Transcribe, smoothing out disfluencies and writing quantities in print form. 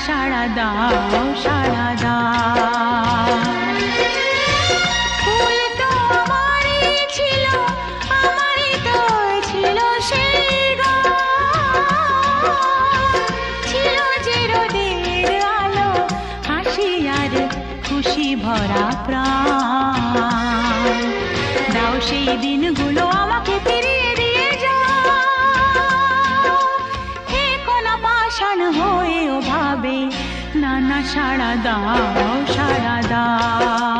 সাড়া দাও, সাড়া দাও। ফুল তো আমারই ছিল, আমারই তো ছিল সেই ছিল যে রোদের আলো, হাসি আর খুশি ভরা প্রাণ। দাও সেই দিনগুলো আমাকে ফিরিয়ে দিয়ে যাও। হে কোনা পাষাণ হয়ে ও ভাবে, না না সাড়া দাও, সাড়া দাও।